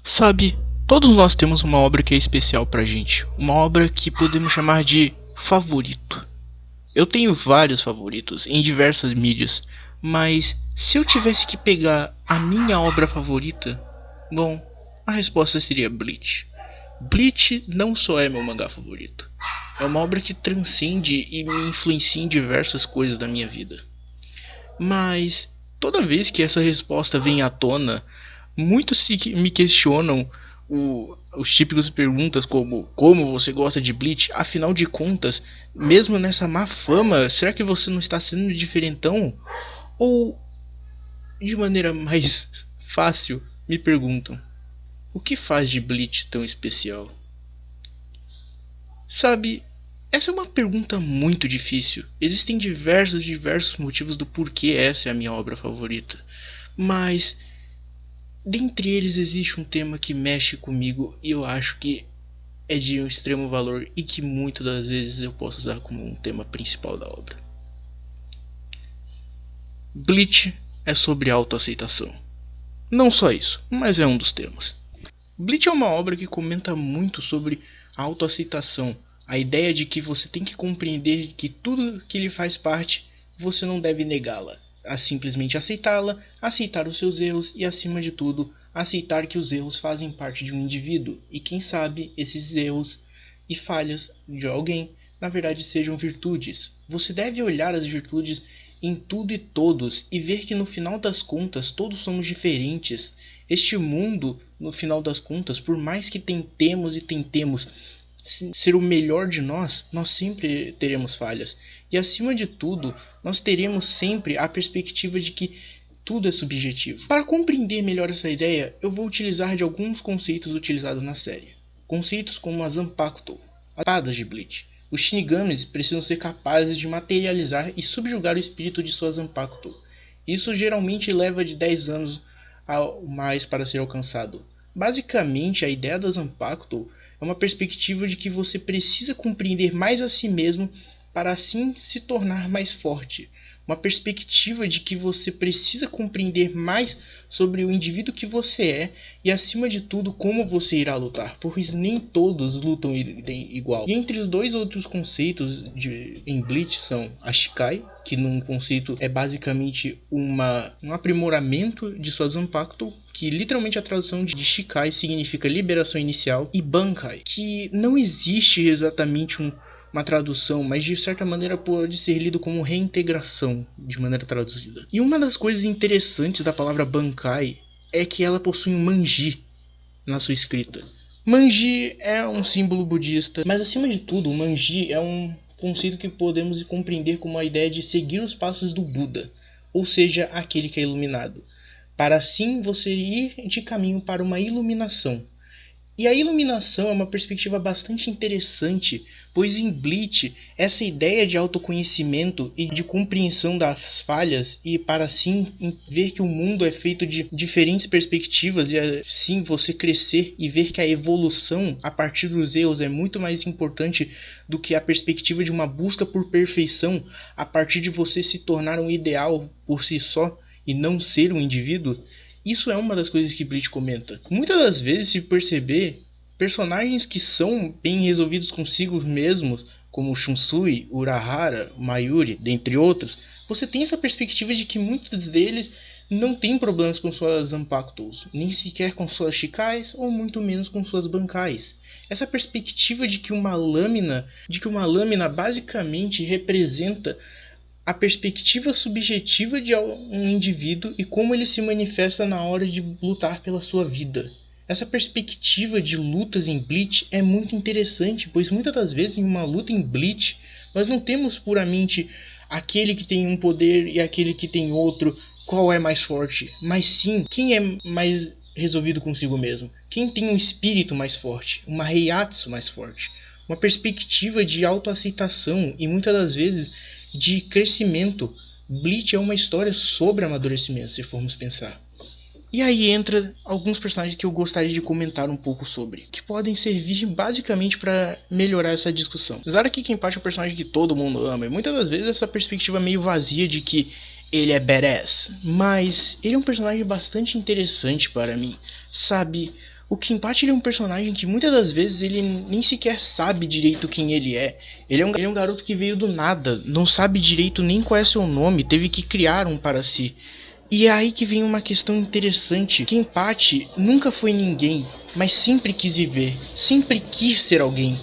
Sabe, todos nós temos uma obra que é especial pra gente, uma obra que podemos chamar de favorito. Eu tenho vários favoritos em diversas mídias, mas se eu tivesse que pegar a minha obra favorita, bom, a resposta seria Bleach. Bleach não só é meu mangá favorito, é uma obra que transcende e me influencia em diversas coisas da minha vida. Mas toda vez que essa resposta vem à tona, muitos me questionam os típicos perguntas como você gosta de Bleach? Afinal de contas, mesmo nessa má fama, será que você não está sendo diferentão? Ou, de maneira mais fácil, me perguntam, o que faz de Bleach tão especial? Sabe, essa é uma pergunta muito difícil. Existem diversos motivos do porquê essa é a minha obra favorita. Mas dentre eles existe um tema que mexe comigo e eu acho que é de um extremo valor e que muitas das vezes eu posso usar como um tema principal da obra. Bleach é sobre autoaceitação. Não só isso, mas é um dos temas. Bleach é uma obra que comenta muito sobre a autoaceitação, a ideia de que você tem que compreender que tudo que lhe faz parte, você não deve negá-la, a simplesmente aceitá-la, aceitar os seus erros e, acima de tudo, aceitar que os erros fazem parte de um indivíduo e, quem sabe, esses erros e falhas de alguém, na verdade, sejam virtudes. Você deve olhar as virtudes em tudo e todos e ver que no final das contas todos somos diferentes. Este mundo, no final das contas, por mais que tentemos ser o melhor de nós, nós sempre teremos falhas. E acima de tudo, nós teremos sempre a perspectiva de que tudo é subjetivo. Para compreender melhor essa ideia, eu vou utilizar de alguns conceitos utilizados na série. Conceitos como a Zanpakuto, as espadas de Bleach. Os Shinigamis precisam ser capazes de materializar e subjugar o espírito de sua Zanpakuto. Isso geralmente leva de 10 anos ou mais para ser alcançado. Basicamente, a ideia da Zanpakuto é uma perspectiva de que você precisa compreender mais a si mesmo para assim se tornar mais forte. Uma perspectiva de que você precisa compreender mais sobre o indivíduo que você é e, acima de tudo, como você irá lutar, pois nem todos lutam igual. E entre os dois outros conceitos em Bleach são a Shikai, que num conceito é basicamente um aprimoramento de sua Zanpakuto, que literalmente a tradução de Shikai significa liberação inicial, e Bankai, que não existe exatamente uma tradução, mas de certa maneira pode ser lido como reintegração, de maneira traduzida. E uma das coisas interessantes da palavra Bankai é que ela possui um manji na sua escrita. Manji é um símbolo budista, mas acima de tudo, o manji é um conceito que podemos compreender como a ideia de seguir os passos do Buda, ou seja, aquele que é iluminado, para assim você ir de caminho para uma iluminação. E a iluminação é uma perspectiva bastante interessante, pois em Bleach, essa ideia de autoconhecimento e de compreensão das falhas e para assim ver que o mundo é feito de diferentes perspectivas e assim você crescer e ver que a evolução a partir dos erros é muito mais importante do que a perspectiva de uma busca por perfeição a partir de você se tornar um ideal por si só e não ser um indivíduo. Isso é uma das coisas que Bleach comenta. Muitas das vezes, se perceber, personagens que são bem resolvidos consigo mesmos, como Shunsui, Urahara, Mayuri, dentre outros, você tem essa perspectiva de que muitos deles não têm problemas com suas Zanpakutos, nem sequer com suas Shikais, ou muito menos com suas Bankais. Essa perspectiva de que uma lâmina basicamente representa a perspectiva subjetiva de um indivíduo e como ele se manifesta na hora de lutar pela sua vida. Essa perspectiva de lutas em Bleach é muito interessante, pois muitas das vezes em uma luta em Bleach nós não temos puramente aquele que tem um poder e aquele que tem outro, qual é mais forte, mas sim quem é mais resolvido consigo mesmo, quem tem um espírito mais forte, uma Heiatsu mais forte, uma perspectiva de autoaceitação e muitas das vezes de crescimento. Bleach é uma história sobre amadurecimento, se formos pensar. E aí entra alguns personagens que eu gostaria de comentar um pouco sobre, que podem servir basicamente para melhorar essa discussão. Zaraki Kenpachi é um personagem que todo mundo ama, e muitas das vezes essa perspectiva meio vazia de que ele é badass, mas ele é um personagem bastante interessante para mim, sabe? O Kenpachi ele é um personagem que muitas das vezes ele nem sequer sabe direito quem ele é. Ele é um garoto que veio do nada, não sabe direito nem qual é seu nome, teve que criar um para si. E é aí que vem uma questão interessante. Kenpachi nunca foi ninguém, mas sempre quis viver, sempre quis ser alguém.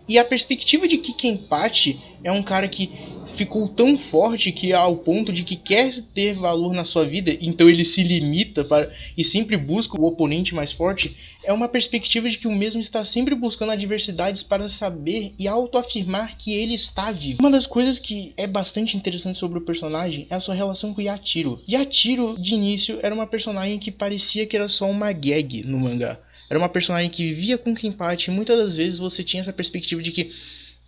E a perspectiva de que Kenpachi é um cara que ficou tão forte que ao ponto de que quer ter valor na sua vida, então ele se limita para e sempre busca o oponente mais forte, é uma perspectiva de que o mesmo está sempre buscando adversidades para saber e autoafirmar que ele está vivo. Uma das coisas que é bastante interessante sobre o personagem é a sua relação com Yatiro. Yatiro, de início, era uma personagem que parecia que era só uma gag no mangá. Era uma personagem que vivia com Kenpachi e muitas das vezes você tinha essa perspectiva de que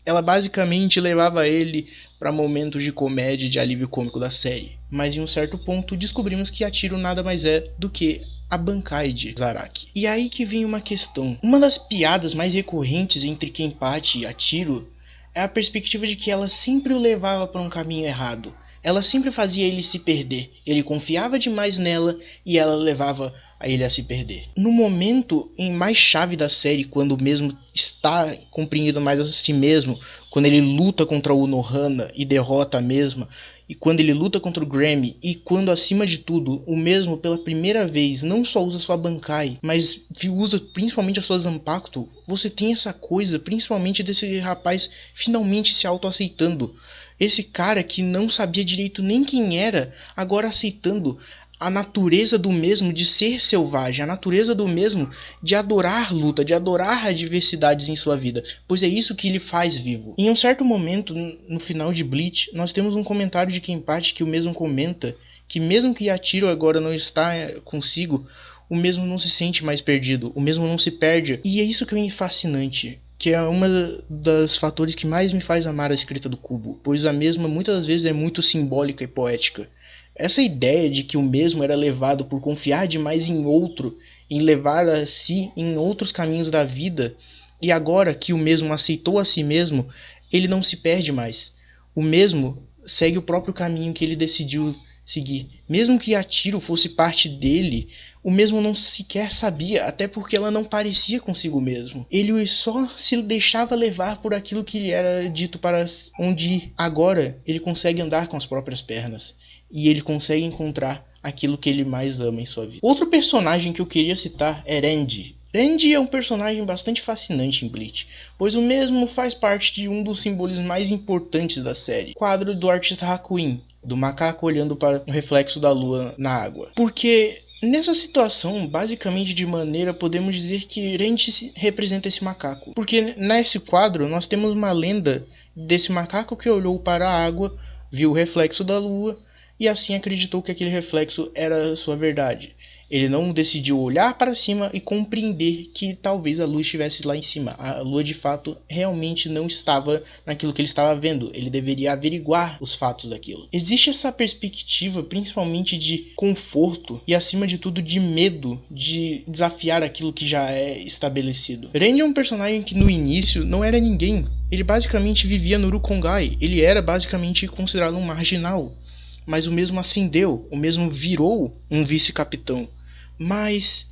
ela basicamente levava ele para momentos de comédia e de alívio cômico da série. Mas em um certo ponto descobrimos que Yatiro nada mais é do que a Bankai de Zaraki. E aí que vem uma questão. Uma das piadas mais recorrentes entre Kenpachi e Yatiro é a perspectiva de que ela sempre o levava para um caminho errado. Ela sempre fazia ele se perder. Ele confiava demais nela e ela levava a ele a se perder. No momento em mais chave da série, quando o mesmo está compreendendo mais a si mesmo, quando ele luta contra o Unohana e derrota a mesma, e quando ele luta contra o Grammy, e quando acima de tudo o mesmo pela primeira vez não só usa sua Bankai, mas usa principalmente a sua Zanpakuto, você tem essa coisa principalmente desse rapaz finalmente se autoaceitando. Esse cara que não sabia direito nem quem era, agora aceitando a natureza do mesmo de ser selvagem, a natureza do mesmo de adorar luta, de adorar adversidades em sua vida, pois é isso que ele faz vivo. Em um certo momento, no final de Bleach, nós temos um comentário de Kenpachi que o mesmo comenta que mesmo que Yatiro agora não está consigo, o mesmo não se sente mais perdido, o mesmo não se perde. E é isso que é fascinante, que é uma das fatores que mais me faz amar a escrita do Kubo, pois a mesma muitas das vezes é muito simbólica e poética. Essa ideia de que o mesmo era levado por confiar demais em outro, em levar a si em outros caminhos da vida, e agora que o mesmo aceitou a si mesmo, ele não se perde mais. O mesmo segue o próprio caminho que ele decidiu seguir. Mesmo que Yatiro fosse parte dele, o mesmo não sequer sabia, até porque ela não parecia consigo mesmo. Ele só se deixava levar por aquilo que lhe era dito para onde ir. Agora ele consegue andar com as próprias pernas. E ele consegue encontrar aquilo que ele mais ama em sua vida. Outro personagem que eu queria citar é Renji. Renji é um personagem bastante fascinante em Bleach, pois o mesmo faz parte de um dos simbolismos mais importantes da série, o quadro do artista Hakuin, do macaco olhando para o reflexo da lua na água. Porque nessa situação, basicamente de maneira, podemos dizer que Renji representa esse macaco. Porque nesse quadro nós temos uma lenda desse macaco que olhou para a água, viu o reflexo da lua, e assim acreditou que aquele reflexo era sua verdade. Ele não decidiu olhar para cima e compreender que talvez a lua estivesse lá em cima. A lua de fato realmente não estava naquilo que ele estava vendo. Ele deveria averiguar os fatos daquilo. Existe essa perspectiva principalmente de conforto e acima de tudo de medo de desafiar aquilo que já é estabelecido. Renji é um personagem que no início não era ninguém. Ele basicamente vivia no Rukongai. Ele era basicamente considerado um marginal. Mas o mesmo ascendeu, o mesmo virou um vice-capitão. Mas,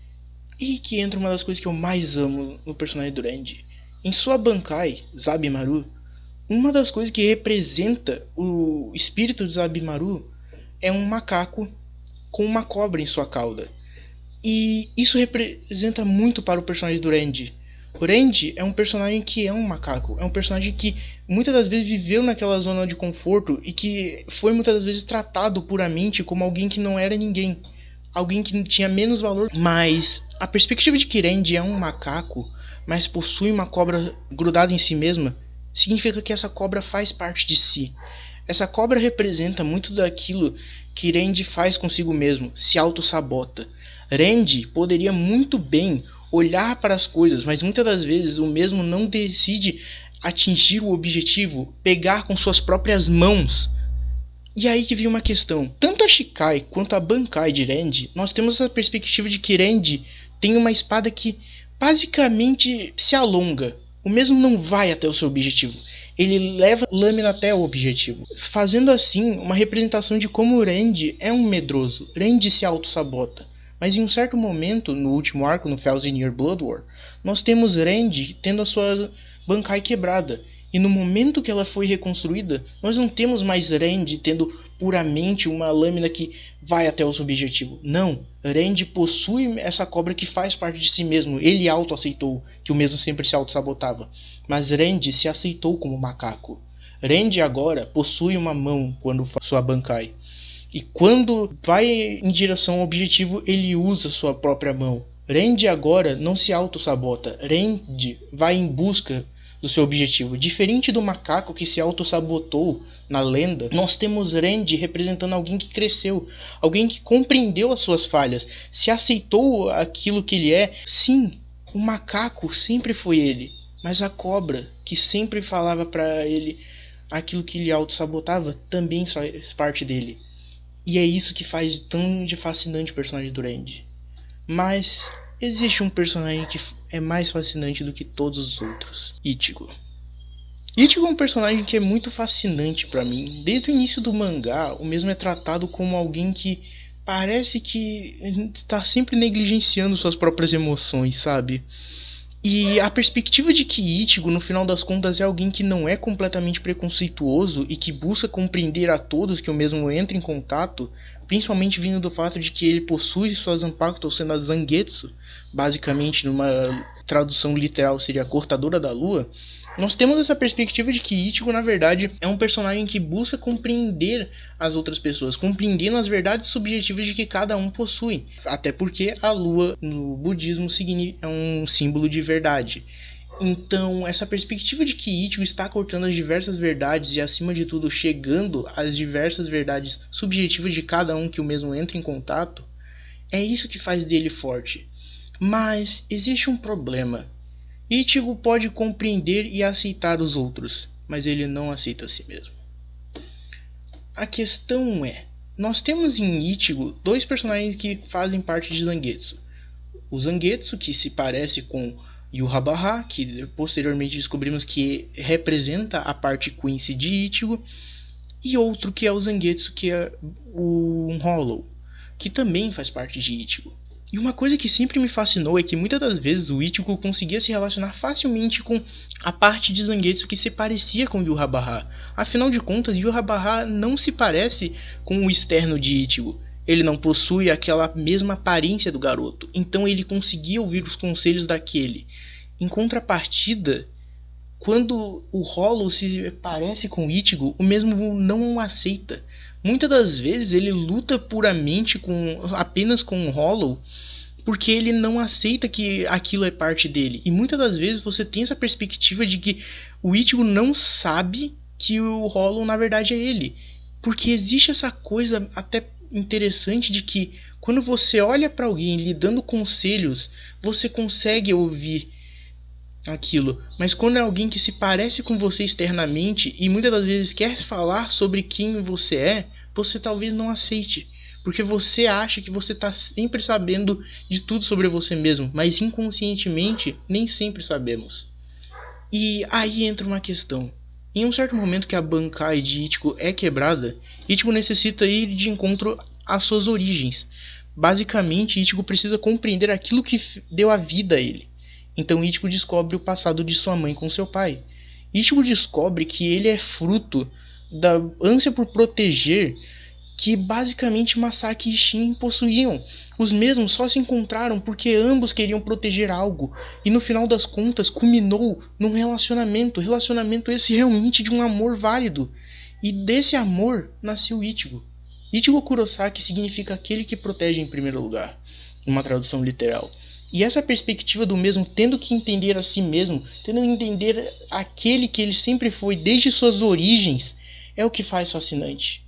e que entra uma das coisas que eu mais amo no personagem do Renji. Em sua Bankai, Zabimaru, uma das coisas que representa o espírito de Zabimaru é um macaco com uma cobra em sua cauda. E isso representa muito para o personagem do Renji. O Renji é um personagem que é um macaco, é um personagem que muitas das vezes viveu naquela zona de conforto e que foi muitas das vezes tratado puramente como alguém que não era ninguém, alguém que tinha menos valor. Mas a perspectiva de que Renji é um macaco, mas possui uma cobra grudada em si mesma, significa que essa cobra faz parte de si. Essa cobra representa muito daquilo que Renji faz consigo mesmo, se auto-sabota. Renji poderia muito bem olhar para as coisas, mas muitas das vezes o mesmo não decide atingir o objetivo, pegar com suas próprias mãos. E aí que vem uma questão. Tanto a Shikai quanto a Bankai de Renji, nós temos essa perspectiva de que Renji tem uma espada que basicamente se alonga. O mesmo não vai até o seu objetivo. Ele leva a lâmina até o objetivo, fazendo assim uma representação de como o Renji é um medroso. Renji se auto-sabota. Mas em um certo momento, no último arco, no Thousand Year Blood War, nós temos Rand tendo a sua Bankai quebrada. E no momento que ela foi reconstruída, nós não temos mais Rand tendo puramente uma lâmina que vai até o seu objetivo. Não, Rand possui essa cobra que faz parte de si mesmo. Ele auto-aceitou que o mesmo sempre se auto-sabotava. Mas Rand se aceitou como macaco. Rand agora possui uma mão quando faz sua Bankai. E quando vai em direção ao objetivo, ele usa sua própria mão. Rand agora não se auto-sabota. Rand vai em busca do seu objetivo. Diferente do macaco que se auto-sabotou na lenda, nós temos Rand representando alguém que cresceu, alguém que compreendeu as suas falhas, se aceitou aquilo que ele é. Sim, o macaco sempre foi ele, mas a cobra, que sempre falava para ele aquilo que ele auto-sabotava, também faz parte dele. E é isso que faz tão de fascinante o personagem do Rand. Mas existe um personagem que é mais fascinante do que todos os outros. Ichigo. Ichigo é um personagem que é muito fascinante pra mim. Desde o início do mangá, o mesmo é tratado como alguém que parece que está sempre negligenciando suas próprias emoções, sabe? E a perspectiva de que Ichigo, no final das contas, é alguém que não é completamente preconceituoso e que busca compreender a todos que o mesmo entra em contato, principalmente vindo do fato de que ele possui suas Zanpakuto sendo a Zangetsu, basicamente numa tradução literal seria a cortadora da lua. Nós temos essa perspectiva de que Ichigo, na verdade, é um personagem que busca compreender as outras pessoas, compreendendo as verdades subjetivas de que cada um possui. Até porque a lua, no budismo, é um símbolo de verdade. Então, essa perspectiva de que Ichigo está cortando as diversas verdades e, acima de tudo, chegando às diversas verdades subjetivas de cada um que o mesmo entra em contato, é isso que faz dele forte. Mas existe um problema. Ichigo pode compreender e aceitar os outros, mas ele não aceita a si mesmo. A questão é, nós temos em Ichigo dois personagens que fazem parte de Zangetsu. O Zangetsu, que se parece com Yhwach, que posteriormente descobrimos que representa a parte Quincy de Ichigo, e outro que é o Zangetsu, que é o Hollow, que também faz parte de Ichigo. E uma coisa que sempre me fascinou é que muitas das vezes o Ichigo conseguia se relacionar facilmente com a parte de Zangetsu que se parecia com Yhwach. Afinal de contas, Yhwach não se parece com o externo de Ichigo. Ele não possui aquela mesma aparência do garoto, então ele conseguia ouvir os conselhos daquele. Em contrapartida, quando o Hollow se parece com o Ichigo, o mesmo não o aceita. Muitas das vezes ele luta puramente apenas com o Hollow porque ele não aceita que aquilo é parte dele. E muitas das vezes você tem essa perspectiva de que o Ichigo não sabe que o Hollow na verdade é ele. Porque existe essa coisa até interessante de que quando você olha para alguém lhe dando conselhos, você consegue ouvir aquilo, mas quando é alguém que se parece com você externamente e muitas das vezes quer falar sobre quem você é, você talvez não aceite, porque você acha que você está sempre sabendo de tudo sobre você mesmo, mas inconscientemente nem sempre sabemos. E aí entra uma questão. Em um certo momento que a Bankai de Ichigo é quebrada, Ichigo necessita ir de encontro às suas origens. Basicamente, Ichigo precisa compreender aquilo que deu a vida a ele. Então Ichigo descobre o passado de sua mãe com seu pai. Ichigo descobre que ele é fruto da ânsia por proteger que basicamente Masaki e Shin possuíam. Os mesmos só se encontraram porque ambos queriam proteger algo. E no final das contas culminou num relacionamento. Relacionamento esse realmente de um amor válido. E desse amor nasceu Ichigo. Ichigo Kurosaki significa aquele que protege em primeiro lugar. Uma tradução literal. E essa perspectiva do mesmo tendo que entender a si mesmo, tendo que entender aquele que ele sempre foi desde suas origens, é o que faz fascinante.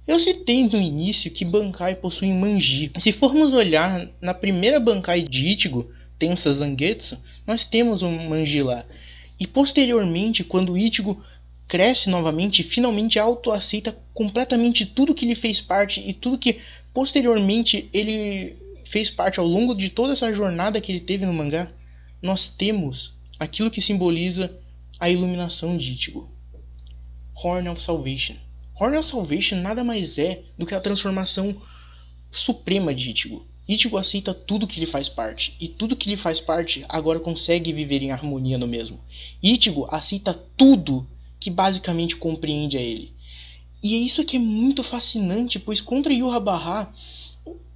Eu citei no início que Bankai possui Manji. Se formos olhar na primeira Bankai de Ichigo, Tensa Zangetsu, nós temos um Manji lá. E posteriormente, quando Ichigo cresce novamente e finalmente autoaceita completamente tudo que lhe fez parte e tudo que posteriormente ele fez parte ao longo de toda essa jornada que ele teve no mangá, nós temos aquilo que simboliza a iluminação de Ichigo. Horn of Salvation. Horn of Salvation nada mais é do que a transformação suprema de Ichigo. Ichigo aceita tudo que lhe faz parte, e tudo que lhe faz parte agora consegue viver em harmonia no mesmo. Ichigo aceita tudo que basicamente compreende a ele. E é isso que é muito fascinante, pois contra Yhwach,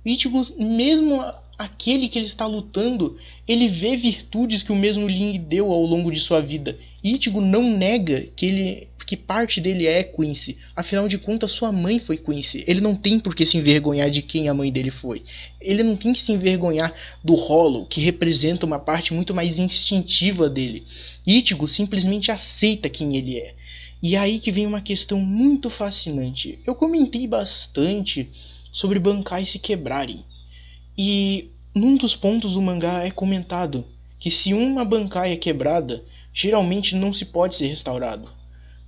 Ichigo, mesmo aquele que ele está lutando, ele vê virtudes que o mesmo Ling deu ao longo de sua vida. Ichigo não nega que parte dele é Quincy. Afinal de contas, sua mãe foi Quincy. Ele não tem por que se envergonhar de quem a mãe dele foi. Ele não tem que se envergonhar do Hollow, que representa uma parte muito mais instintiva dele. Ichigo simplesmente aceita quem ele é. E é aí que vem uma questão muito fascinante. Eu comentei bastante sobre bancais se quebrarem. E num dos pontos do mangá é comentado que se uma bancai é quebrada, geralmente não se pode ser restaurado.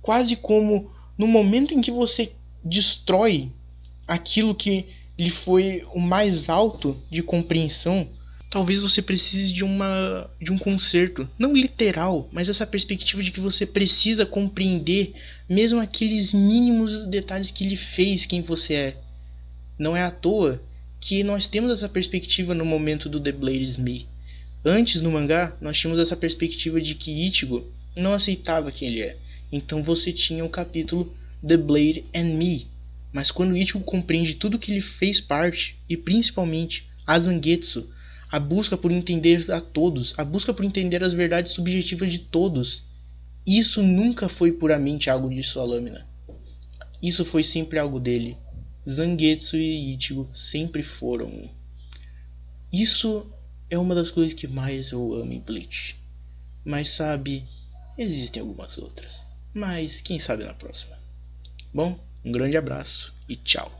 Quase como no momento em que você destrói aquilo que lhe foi o mais alto de compreensão, talvez você precise de um conserto, não literal, mas essa perspectiva de que você precisa compreender mesmo aqueles mínimos detalhes que lhe fez quem você é. Não é à toa que nós temos essa perspectiva no momento do The Bladesmith. Antes, no mangá, nós tínhamos essa perspectiva de que Ichigo não aceitava quem ele é. Então você tinha o capítulo The Blade and Me. Mas quando Ichigo compreende tudo que lhe fez parte, e principalmente a Zangetsu, a busca por entender a todos, a busca por entender as verdades subjetivas de todos, isso nunca foi puramente algo de sua lâmina. Isso foi sempre algo dele. Zangetsu e Ichigo sempre foram um. Isso é uma das coisas que mais eu amo em Bleach. Mas sabe, existem algumas outras. Mas quem sabe na próxima. Bom, um grande abraço e tchau.